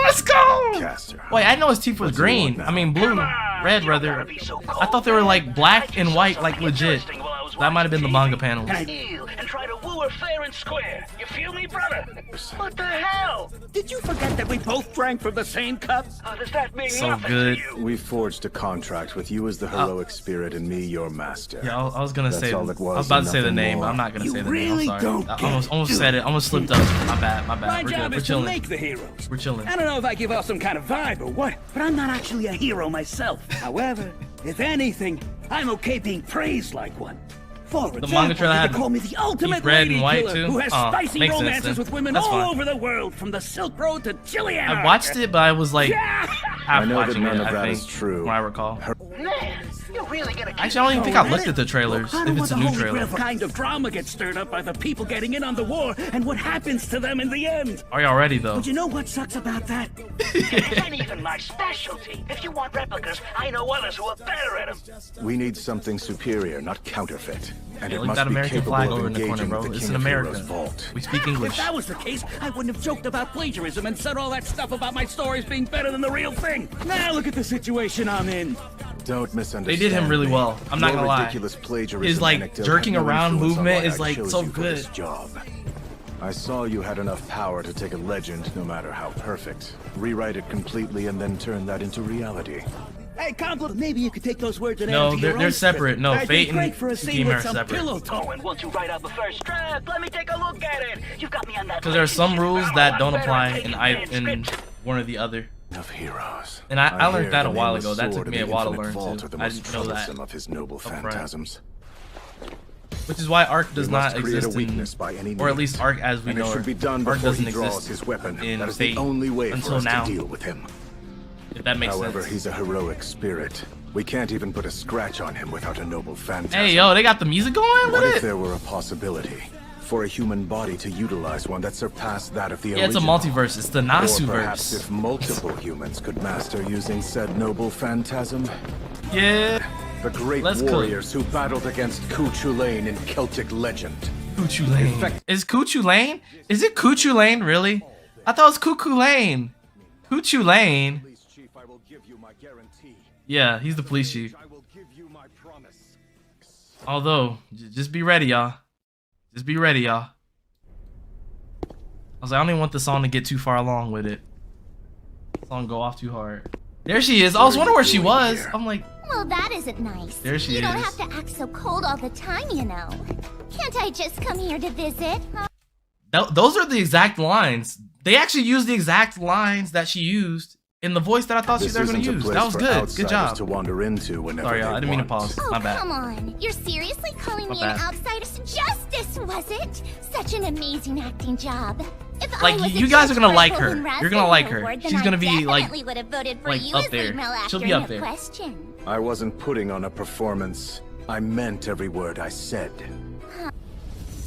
Speaker 2: Let's go!
Speaker 16: Caster.
Speaker 2: Wait, I know his teeth was green. I mean blue. Red rather. I thought they were like black and white, like legit.
Speaker 17: While I was heroes.
Speaker 2: That might have been the manga panels.
Speaker 17: And try to woo her fair and square. You feel me, brother? What the hell? Did you forget that we both drank from the same cup? Does that mean
Speaker 2: So
Speaker 17: nothing
Speaker 2: good.
Speaker 17: to you?
Speaker 16: We forged a contract with you as the heroic spirit and me your master.
Speaker 2: Yeah, I was gonna say. I
Speaker 16: all it
Speaker 2: was about to say the name, but I'm not gonna say the name. I'm sorry. I almost said it. Almost slipped up. My bad. My
Speaker 17: My
Speaker 2: bad. We're
Speaker 17: job
Speaker 2: good. We're
Speaker 17: is to
Speaker 2: chilling.
Speaker 17: make the heroes.
Speaker 2: We're chilling.
Speaker 17: I don't know if I give off some kind of vibe or what, but I'm not actually a hero myself. However, if anything, I'm okay being praised like one. For
Speaker 2: The
Speaker 17: example,
Speaker 2: manga trailer
Speaker 17: they
Speaker 2: had
Speaker 17: call me the ultimate
Speaker 2: red
Speaker 17: lady
Speaker 2: and white
Speaker 17: killer
Speaker 2: too.
Speaker 17: who has
Speaker 2: Oh,
Speaker 17: spicy
Speaker 2: makes sense
Speaker 17: romances
Speaker 2: then.
Speaker 17: with women
Speaker 2: That's
Speaker 17: all
Speaker 2: fine.
Speaker 17: over the world, from the Silk Road to Chilean.
Speaker 2: I watched it, but I was like half
Speaker 16: I know that
Speaker 2: watching
Speaker 16: none
Speaker 2: it.
Speaker 16: of
Speaker 2: I
Speaker 16: that
Speaker 2: think,
Speaker 16: is true.
Speaker 2: from what I recall.
Speaker 17: Man, you're really gonna
Speaker 2: Actually, I don't even think I looked at the trailers. If it's a new trailer.
Speaker 17: What kind of drama gets stirred up by the people getting in on the war, and what happens to them in the end?
Speaker 2: Are y'all ready though?
Speaker 17: But you know what sucks about that? It ain't even my specialty. If you want replicas, I know others who are better at them.
Speaker 16: We need something superior, not counterfeit. And
Speaker 2: Yeah,
Speaker 16: it
Speaker 2: look
Speaker 16: must
Speaker 2: that
Speaker 16: be
Speaker 2: American
Speaker 16: capable
Speaker 2: flag
Speaker 16: of
Speaker 2: over in the corner,
Speaker 16: engaging
Speaker 2: bro.
Speaker 16: the
Speaker 2: It's
Speaker 16: King
Speaker 2: in
Speaker 16: of
Speaker 2: America.
Speaker 16: Heroes' vault.
Speaker 2: We speak
Speaker 17: If
Speaker 2: English.
Speaker 17: that was the case, I wouldn't have joked about plagiarism and said all that stuff about my stories being better than the real thing. Now look at the situation I'm in.
Speaker 16: Don't misunderstand.
Speaker 2: They did him really well. I'm not
Speaker 16: Your
Speaker 2: gonna lie.
Speaker 16: ridiculous plagiarism
Speaker 2: His like
Speaker 16: anecdote
Speaker 2: jerking
Speaker 16: had no
Speaker 2: around
Speaker 16: influence on
Speaker 2: movement
Speaker 16: why
Speaker 2: is
Speaker 16: I
Speaker 2: like
Speaker 16: chose
Speaker 2: so
Speaker 16: you for
Speaker 2: good.
Speaker 16: this job. I saw you had enough power to take a legend, no matter how perfect, rewrite it completely, and then turn that into reality.
Speaker 17: Hey, compliment. Maybe you could take those words and
Speaker 2: No,
Speaker 17: add to your
Speaker 2: they're
Speaker 17: own
Speaker 2: separate.
Speaker 17: script.
Speaker 2: No,
Speaker 17: I'd
Speaker 2: Fate
Speaker 17: be
Speaker 2: and
Speaker 17: great for a scene
Speaker 2: Gilgamesh
Speaker 17: with
Speaker 2: are
Speaker 17: some
Speaker 2: separate.
Speaker 17: pillow talk. Once you write out the first draft, let me take a look at it. You've got me on that.
Speaker 2: Because there are some rules that don't apply in
Speaker 17: in
Speaker 2: one or the other.
Speaker 16: Of heroes.
Speaker 2: And I learned
Speaker 16: hear
Speaker 2: that
Speaker 16: the
Speaker 2: a while
Speaker 16: nameless
Speaker 2: ago. That took
Speaker 16: sword
Speaker 2: me
Speaker 16: of
Speaker 2: a
Speaker 16: the
Speaker 2: while to
Speaker 16: infinite
Speaker 2: learn
Speaker 16: vault
Speaker 2: too.
Speaker 16: are the
Speaker 2: I
Speaker 16: most
Speaker 2: didn't know that.
Speaker 16: troublesome of his noble
Speaker 2: upfront.
Speaker 16: phantasms.
Speaker 2: Which is why Arc does
Speaker 16: We must
Speaker 2: not
Speaker 16: create
Speaker 2: exist
Speaker 16: a weakness
Speaker 2: in,
Speaker 16: by any
Speaker 2: or at
Speaker 16: means.
Speaker 2: least Arc as we
Speaker 16: And
Speaker 2: know
Speaker 16: it should be done
Speaker 2: Arc
Speaker 16: before
Speaker 2: doesn't
Speaker 16: he draws
Speaker 2: exist
Speaker 16: his weapon.
Speaker 2: in
Speaker 16: That is
Speaker 2: Fate
Speaker 16: the only way for
Speaker 2: until
Speaker 16: us
Speaker 2: now.
Speaker 16: to deal with him.
Speaker 2: If that makes
Speaker 16: However,
Speaker 2: sense.
Speaker 16: he's a heroic spirit. We can't even put a scratch on him without a noble phantasm.
Speaker 2: Hey yo, they got the music going
Speaker 16: What
Speaker 2: with
Speaker 16: if
Speaker 2: it.
Speaker 16: there were a possibility for a human body to utilize one that surpassed that of the
Speaker 2: Yeah, it's a
Speaker 16: original?
Speaker 2: multiverse. It's the
Speaker 16: Or perhaps
Speaker 2: Nasuverse.
Speaker 16: if multiple humans could master using said noble phantasm?
Speaker 2: Yeah.
Speaker 16: The great
Speaker 2: Let's cook.
Speaker 16: warriors who battled against Cuchulainn in Celtic legend.
Speaker 2: Cuchulainn. Is Cuchulainn? Is it Cuchulainn really? I thought it was Cuchulainn. Cuchulainn. Yeah, he's the police chief. Although, just be ready, y'all. Just be ready, y'all. I was like, I don't even want the song to get too far along with it. Song go off too hard. There she is. I was wondering where she was. I'm like,
Speaker 12: Well, that isn't nice.
Speaker 2: There she
Speaker 12: You don't
Speaker 2: is.
Speaker 12: have to act so cold all the time, you know. Can't I just come here to visit? Huh?
Speaker 2: those are the exact lines. They actually used the exact lines that she used in the voice that I thought she was going to use. That was good. Good job.
Speaker 16: To wander into whenever
Speaker 2: Sorry, y'all.
Speaker 16: they
Speaker 2: I didn't mean to
Speaker 16: want.
Speaker 2: pause.
Speaker 12: Oh,
Speaker 2: My bad.
Speaker 12: come on. You're seriously calling
Speaker 2: My
Speaker 12: me an
Speaker 2: bad.
Speaker 12: outsider to justice, was it? Such an amazing acting job. If
Speaker 2: Like,
Speaker 12: I was
Speaker 2: you
Speaker 12: a
Speaker 2: guys
Speaker 12: judge
Speaker 2: are gonna
Speaker 12: for a
Speaker 2: like her.
Speaker 12: Golden
Speaker 2: You're gonna
Speaker 12: Raspberry
Speaker 2: like her.
Speaker 12: Award, then
Speaker 2: She's
Speaker 12: I
Speaker 2: gonna be, like-
Speaker 12: definitely would have voted for
Speaker 2: like,
Speaker 12: you
Speaker 2: up
Speaker 12: as
Speaker 2: there.
Speaker 12: female actor
Speaker 2: She'll be
Speaker 12: in
Speaker 2: up
Speaker 12: the
Speaker 2: there.
Speaker 12: question.
Speaker 16: I wasn't putting on a performance. I meant every word I said.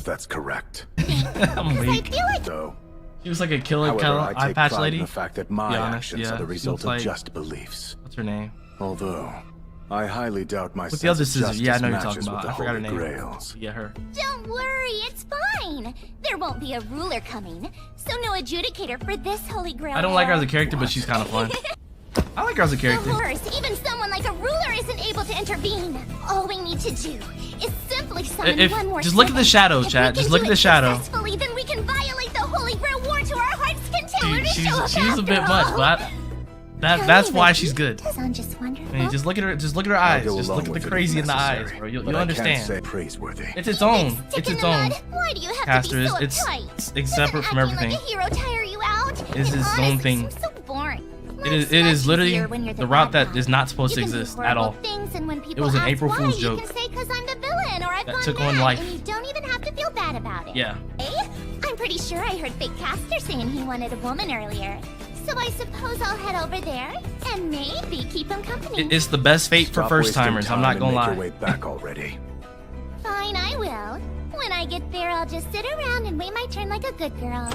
Speaker 16: That's correct.
Speaker 2: I'm weak.
Speaker 12: feel like
Speaker 16: So,
Speaker 2: She was like a killer
Speaker 16: however, I
Speaker 2: eye
Speaker 16: take
Speaker 2: patch
Speaker 16: pride
Speaker 2: lady.
Speaker 16: in the fact that my
Speaker 2: Be honest,
Speaker 16: actions
Speaker 2: yeah.
Speaker 16: are the
Speaker 2: She
Speaker 16: result
Speaker 2: looks
Speaker 16: of
Speaker 2: like-
Speaker 16: just beliefs.
Speaker 2: What's her name?
Speaker 16: Although, I highly doubt my
Speaker 2: With the
Speaker 16: sense
Speaker 2: other
Speaker 16: of
Speaker 2: scissors. Yeah, I
Speaker 16: justice
Speaker 2: know you're talking
Speaker 16: matches with
Speaker 2: about.
Speaker 16: the
Speaker 2: I forgot her
Speaker 16: Holy
Speaker 2: name.
Speaker 16: Grails.
Speaker 2: Yeah, her.
Speaker 12: Don't worry, it's fine. There won't be a ruler coming, so no adjudicator for this Holy Grail.
Speaker 2: I don't like her as a
Speaker 12: war.
Speaker 2: character, but she's kind of fun. I like her as a character.
Speaker 12: Of course, even someone like a ruler isn't able to intervene. All we need to do is simply summon
Speaker 2: If
Speaker 12: one more
Speaker 2: just look at the
Speaker 12: spirit.
Speaker 2: shadow,
Speaker 12: If we
Speaker 2: chat.
Speaker 12: can
Speaker 2: Just look
Speaker 12: do
Speaker 2: at the
Speaker 12: it
Speaker 2: shadow.
Speaker 12: Successfully, then we can violate the Holy Grail war to our heart's content.
Speaker 2: She's a bit much, but that's why she's good.
Speaker 12: Just wonderful.
Speaker 2: I mean, just look at her. Just look at her
Speaker 16: I'll
Speaker 2: eyes.
Speaker 16: go
Speaker 2: Just
Speaker 16: along
Speaker 2: look at the
Speaker 16: with it
Speaker 2: crazy
Speaker 16: if
Speaker 2: in the eyes,
Speaker 16: necessary,
Speaker 2: bro. You'll
Speaker 16: but I can't
Speaker 2: understand.
Speaker 16: say praiseworthy.
Speaker 2: It's its own. It's its own.
Speaker 12: Why do you have
Speaker 2: Caster
Speaker 12: to be
Speaker 2: is
Speaker 12: so
Speaker 2: it's
Speaker 12: uptight?
Speaker 2: separate from
Speaker 12: Acting
Speaker 2: everything.
Speaker 12: like a hero tire you out?
Speaker 2: It's
Speaker 12: And
Speaker 2: its own
Speaker 12: honestly,
Speaker 2: thing.
Speaker 12: seems so boring.
Speaker 2: It is literally the route that is not supposed to exist at all. It was an April Fool's joke
Speaker 12: You can say 'cause I'm the villain, or I've
Speaker 2: that
Speaker 12: gone
Speaker 2: took on
Speaker 12: mad,
Speaker 2: life.
Speaker 12: and you don't even have to feel bad about it.
Speaker 2: Yeah.
Speaker 12: Eh? I'm pretty sure I heard Fake Caster saying he wanted a woman earlier. So I suppose I'll head over there and maybe keep him company.
Speaker 2: It's the best fate for
Speaker 16: Stop
Speaker 2: first
Speaker 16: wasting
Speaker 2: timers. I'm
Speaker 16: time
Speaker 2: not
Speaker 16: and
Speaker 2: gonna
Speaker 16: make
Speaker 2: lie.
Speaker 16: your way back already.
Speaker 12: Fine, I will. When I get there, I'll just sit around and wait my turn like a good girl.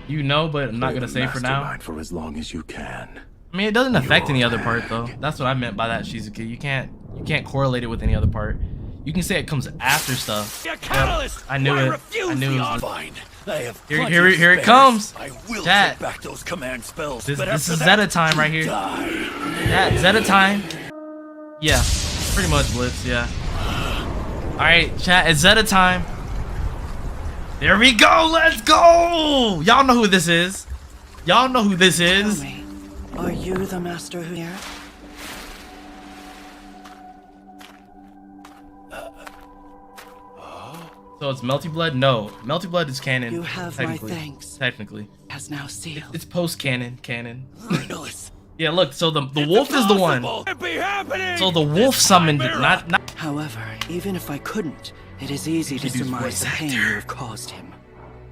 Speaker 2: You know, but I'm not gonna say for now.
Speaker 16: Mastermind for as long as you can.
Speaker 2: I mean, it doesn't affect any other part though. That's what I meant by that, Shizuki. You can't correlate it with any other part. You can say it comes after stuff. Yep, I knew it. I knew it was.
Speaker 17: Fine. I have
Speaker 2: Here it comes.
Speaker 17: I will
Speaker 2: Chat.
Speaker 17: take back those command spells.
Speaker 2: This
Speaker 17: but after
Speaker 2: is
Speaker 17: that,
Speaker 2: Zeta time right here.
Speaker 17: die.
Speaker 2: Yeah, Zeta time. Yeah. Pretty much Blitz, yeah. Alright, chat, it's Zeta time. There we go, let's go! Y'all know who this is. Y'all know who this is.
Speaker 18: Tell me, are you the master who here?
Speaker 2: So it's Melty Blood? No. Melty Blood is canon.
Speaker 18: You have my thanks.
Speaker 2: Technically.
Speaker 18: Has now sealed.
Speaker 2: It's post-canon. Yeah, look, so the wolf is the one. So the wolf summoned it, not...
Speaker 18: However, even if I couldn't, it is easy to surmise the pain you have caused him.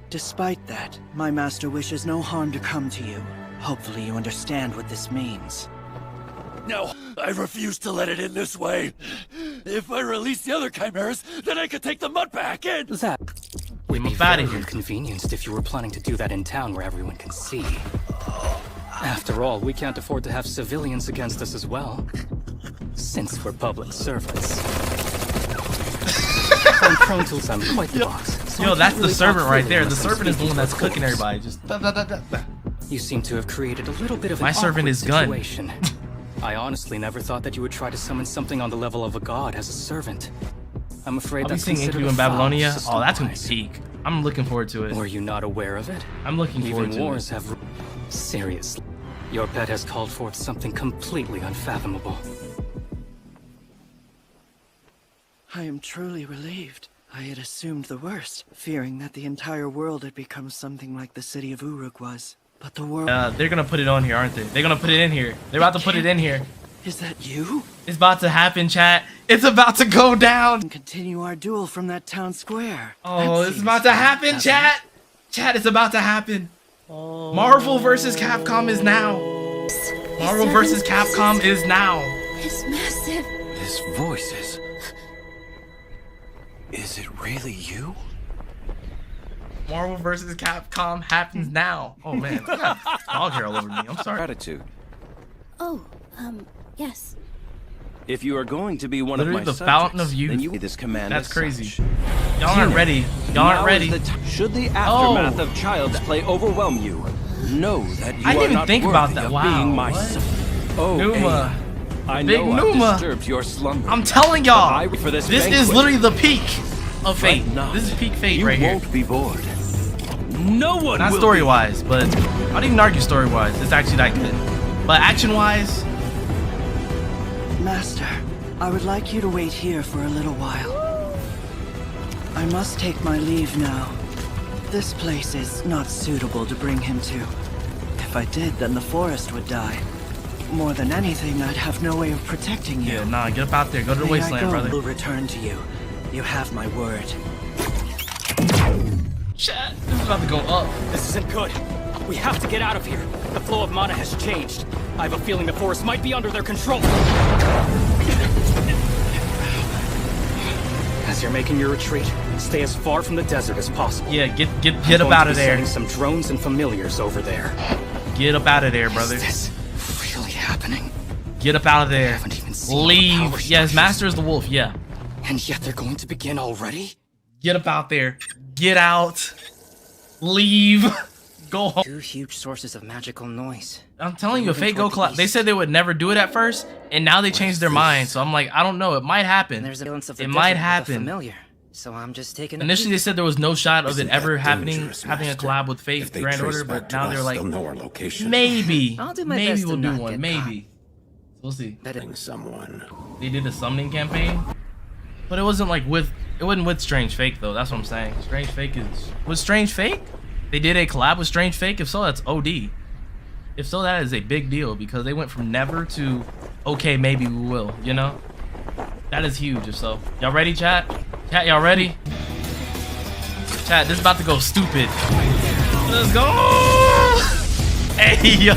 Speaker 18: Despite that, my master wishes no harm to come to you. Hopefully you understand what this means.
Speaker 19: No, I refuse to let it in this way. If I release the other chimeras, then I could take the mud back in.
Speaker 3: That would be very inconvenienced if you were planning to do that in town where everyone can see. After all, we can't afford to have civilians against us as well, since we're public servants. I'm prone to some quite the box. So
Speaker 2: yo, that's the servant right there. The servant is the one that's cooking everybody. Just
Speaker 3: You seem to have created a little bit of
Speaker 2: my
Speaker 3: an
Speaker 2: servant is
Speaker 3: situation. I honestly never thought that you would try to summon something on the level of a god as a servant. I'm afraid
Speaker 2: I'll be
Speaker 3: that's
Speaker 2: seeing
Speaker 3: considered
Speaker 2: Enkidu
Speaker 3: a
Speaker 2: in
Speaker 3: foul
Speaker 2: Babylonia.
Speaker 3: system
Speaker 2: Oh, that's gonna be
Speaker 3: wise.
Speaker 2: peak. I'm looking forward to it.
Speaker 3: Were you not aware of it?
Speaker 2: I'm looking forward to
Speaker 3: Even wars
Speaker 2: it.
Speaker 3: have... Seriously. Your pet has called forth something completely unfathomable.
Speaker 18: I am truly relieved. I had assumed the worst, fearing that the entire world had become something like the city of Uruk was. But the world...
Speaker 2: They're gonna put it on here, aren't they? They're gonna put it in here. They're about to put it in here.
Speaker 18: Is that you?
Speaker 2: It's about to happen, chat. It's about to go down.
Speaker 18: Continue our duel from that town square.
Speaker 2: Oh, it's about to happen, chat. Chat, it's about to happen. Marvel versus Capcom is now. Marvel versus Capcom is now.
Speaker 6: It's massive.
Speaker 8: This voice is... Is it really you?
Speaker 2: Marvel versus Capcom happens now. Oh man, I got dog hair all over me. I'm sorry.
Speaker 5: Gratitude.
Speaker 6: Oh, yes.
Speaker 5: If you are going to be one
Speaker 2: Literally
Speaker 5: of my
Speaker 2: the fountain of youth.
Speaker 5: then you need this command.
Speaker 2: That's
Speaker 5: as
Speaker 2: crazy.
Speaker 5: such.
Speaker 2: Y'all aren't ready. Y'all aren't
Speaker 5: Now
Speaker 2: ready.
Speaker 5: is the should the aftermath of Child's Play overwhelm you, know that you
Speaker 2: I didn't
Speaker 5: are
Speaker 2: even
Speaker 5: not
Speaker 2: think about
Speaker 5: worthy
Speaker 2: that.
Speaker 5: of
Speaker 2: Wow,
Speaker 5: being my
Speaker 2: what?
Speaker 5: son. Oh,
Speaker 2: Numa.
Speaker 5: I
Speaker 2: Big
Speaker 5: know I've
Speaker 2: Numa.
Speaker 5: disturbed your slumber.
Speaker 2: I'm telling y'all,
Speaker 5: for
Speaker 2: this
Speaker 5: this
Speaker 2: is literally the peak of fate.
Speaker 5: Fret not.
Speaker 2: This is peak fate
Speaker 5: You
Speaker 2: right here.
Speaker 5: won't be bored. No one
Speaker 2: Not
Speaker 5: will
Speaker 2: story wise, but I don't even argue story wise. It's actually that good. But action wise,
Speaker 18: Master, I would like you to wait here for a little while. I must take my leave now. This place is not suitable to bring him to. If I did, then the forest would die. More than anything, I'd have no way of protecting you.
Speaker 2: yeah, nah, get up out there. Go to the
Speaker 18: May
Speaker 2: wasteland,
Speaker 18: I go?
Speaker 2: brother.
Speaker 18: Will return to you. You have my word.
Speaker 2: Chat, this is about to go up.
Speaker 3: This isn't good. We have to get out of here. The flow of mana has changed. I have a feeling the forest might be under their control. As you're making your retreat, stay as far from the desert as possible.
Speaker 2: Yeah, get up out of there.
Speaker 3: Sending some drones and familiars over there.
Speaker 2: Get up out of there, brother.
Speaker 3: Is this really happening?
Speaker 2: Get up out of there.
Speaker 3: haven't even seen the
Speaker 2: Leave.
Speaker 3: power
Speaker 2: Yeah, his master is the wolf. Yeah.
Speaker 3: And yet they're going to begin already?
Speaker 2: Get up out there. Get out. Leave. Go home.
Speaker 20: Two huge sources of magical noise.
Speaker 2: I'm telling you, if Fate Go collapse, they said they would never do it at first, and now they changed their mind. So I'm like, I don't know. It might happen.
Speaker 20: There's evidence of the
Speaker 2: It might
Speaker 20: desert with a
Speaker 2: happen.
Speaker 20: familiar. So I'm just taking.
Speaker 2: Initially, they said there was no shot of
Speaker 13: Isn't
Speaker 2: it ever
Speaker 13: that
Speaker 2: happening,
Speaker 13: dangerous,
Speaker 2: having a
Speaker 13: Master?
Speaker 2: collab with Fate
Speaker 13: If they
Speaker 2: Grand
Speaker 13: trace
Speaker 2: Order,
Speaker 13: back
Speaker 2: but
Speaker 13: to
Speaker 2: now
Speaker 13: us,
Speaker 2: they're like,
Speaker 13: they'll know our location.
Speaker 2: maybe,
Speaker 20: I'll do my
Speaker 2: maybe
Speaker 20: best to
Speaker 2: we'll do
Speaker 20: not
Speaker 2: one,
Speaker 20: get
Speaker 2: maybe. We'll see.
Speaker 13: Someone.
Speaker 2: They did a summoning campaign, but it wasn't like with, it wasn't with Strange Fake though. That's what I'm saying. Strange Fake was Strange Fake? They did a collab with Strange Fake. If so, that's OD. If so, that is a big deal because they went from never to okay, maybe we will. You know, that is huge. If so, y'all ready, chat? Chat, y'all ready? Chat, this is about to go stupid. Let's go! Hey, yo.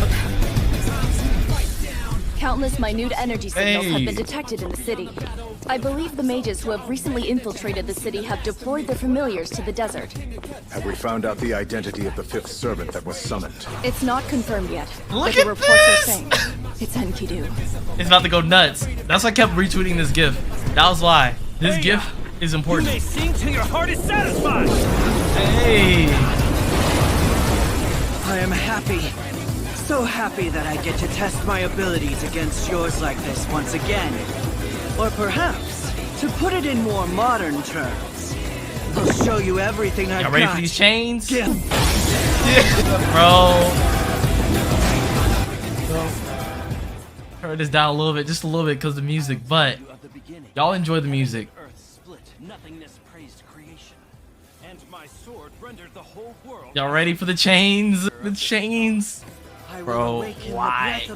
Speaker 10: Countless minute energy signals
Speaker 2: Hey.
Speaker 10: have been detected in the city. I believe the mages who have recently infiltrated the city have deployed their familiars to the desert.
Speaker 16: Have we found out the identity of the fifth servant that was summoned?
Speaker 10: It's not confirmed yet,
Speaker 2: Look
Speaker 10: but the
Speaker 2: at
Speaker 10: reports
Speaker 2: this!
Speaker 10: are saying it's Enkidu.
Speaker 2: It's about to go nuts. That's why I kept retweeting this GIF. That was why. This GIF is important.
Speaker 17: You may sing till your heart is satisfied.
Speaker 2: Hey.
Speaker 18: I am happy. So happy that I get to test my abilities against yours like this once again. Or perhaps, to put it in more modern terms, I'll show you everything I've got.
Speaker 2: Y'all ready for these chains?
Speaker 18: Yeah.
Speaker 2: Bro. Turn this down a little bit, just a little bit because of the music, but y'all enjoy the music. Y'all ready for the chains? The chains? Bro, why?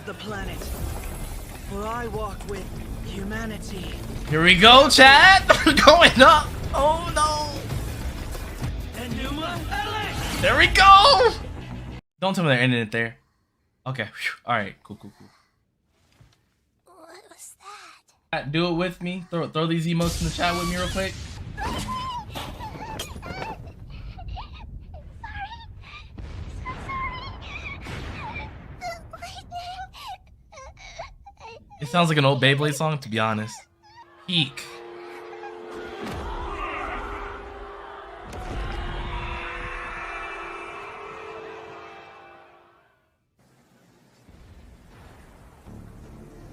Speaker 18: For I walk with humanity.
Speaker 2: Here we go, chat. We're going up. Oh no. There we go. Don't tell me they're ending it there. Okay. All right. Cool.
Speaker 12: What was that?
Speaker 2: Do it with me. Throw these emotes in the chat with me real quick. It sounds like an old Beyblade song, to be honest. Peak.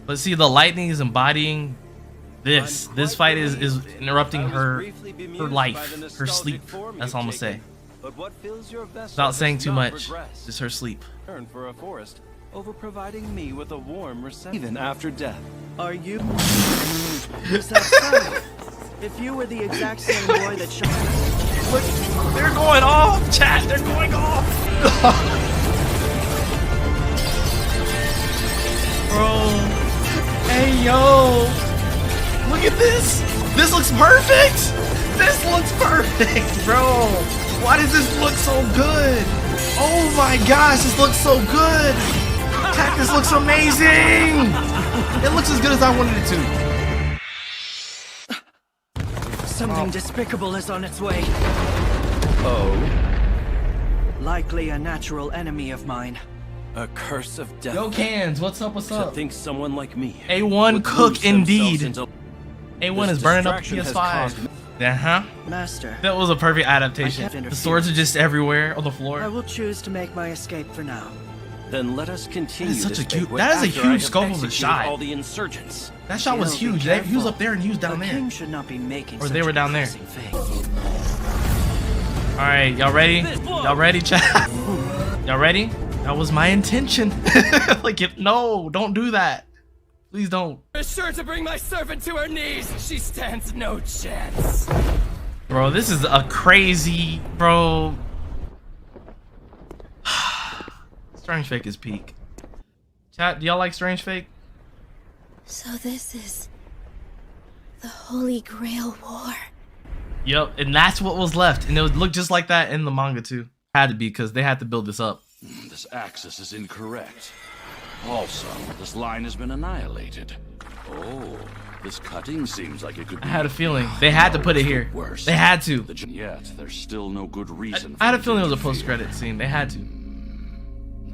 Speaker 2: But see, the lightning is embodying this. This fight is interrupting her life, her sleep. That's all I'm gonna say. Without saying too much, just her sleep.
Speaker 5: For a forest, over providing me with a warm reception even after death.
Speaker 18: Are you? Is that so? If you were the exact same boy that shot.
Speaker 2: Look, they're going off, chat. They're going off. Bro. Hey, yo. Look at this. This looks perfect. This looks perfect, bro. Why does this look so good? Oh my gosh, this looks so good. Cactus looks amazing. It looks as good as I wanted it to.
Speaker 18: Something despicable is on its way.
Speaker 5: Oh.
Speaker 18: Likely a natural enemy of mine.
Speaker 5: A curse of death.
Speaker 2: Yo, Cans, what's up? What's up?
Speaker 5: To think someone like me.
Speaker 2: A1 cook indeed. A1 is burning up PS5.
Speaker 18: Master.
Speaker 2: That was a perfect adaptation. The swords are just everywhere on the floor.
Speaker 18: I will choose to make my escape for now.
Speaker 5: Then let us continue.
Speaker 2: That is such a cute. That is a huge scope of a shot.
Speaker 5: All the insurgents.
Speaker 2: That shot was huge. He was up there and he was down there.
Speaker 18: King should not be making
Speaker 2: or they were down there. All right, y'all ready? Y'all ready, chat? Y'all ready? That was my intention. Like, no, don't do that. Please don't.
Speaker 14: Be sure to bring my servant to her knees. She stands no chance.
Speaker 2: Bro, this is a crazy, bro. Strange Fake is peak. Chat, do y'all like Strange Fake?
Speaker 6: So this is the Holy Grail War.
Speaker 2: Yep, and that's what was left. And it would look just like that in the manga too. Had to be, because they had to build this up.
Speaker 21: This axis is incorrect. Also, this line has been annihilated. Oh, this cutting seems like it could be.
Speaker 2: I had a feeling they had to put it here.
Speaker 21: Worse.
Speaker 2: They had to.
Speaker 21: Yet, there's still no good reason.
Speaker 2: I had a feeling it was a post-credit scene. They had to.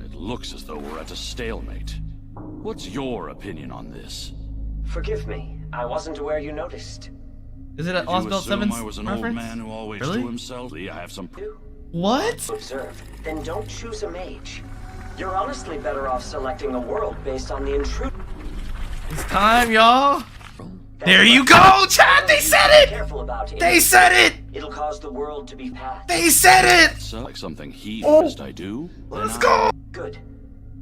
Speaker 21: It looks as though we're at a stalemate. What's your opinion on this?
Speaker 22: Forgive me. I wasn't aware you noticed.
Speaker 2: Is it a Lost Belt 7
Speaker 21: I was an
Speaker 2: reference?
Speaker 21: old man who always
Speaker 2: Really?
Speaker 21: to himself. I have some.
Speaker 2: What?
Speaker 22: Observe. Then don't choose a mage. You're honestly better off selecting a world based on the intruder.
Speaker 2: It's time, y'all. There you go, chat. They said it. They said it.
Speaker 22: It'll cause the world to be passed.
Speaker 2: They said it.
Speaker 21: So, like something he must I do?
Speaker 2: Let's go.
Speaker 22: Good.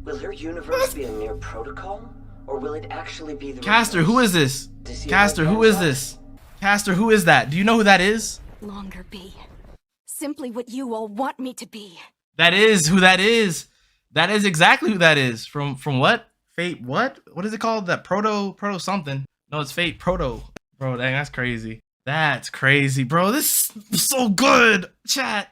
Speaker 22: Will her universe be a mere protocol, or will it actually be the
Speaker 2: Caster, who is this? Caster, who is this? Caster, who is that? Do you know who that is?
Speaker 10: Longer be. Simply what you all want me to be.
Speaker 2: That is who that is. That is exactly who that is. From what? Fate what? What is it called? That proto something. No, it's Fate Proto. Bro, dang, that's crazy. That's crazy, bro. This is so good. Chat.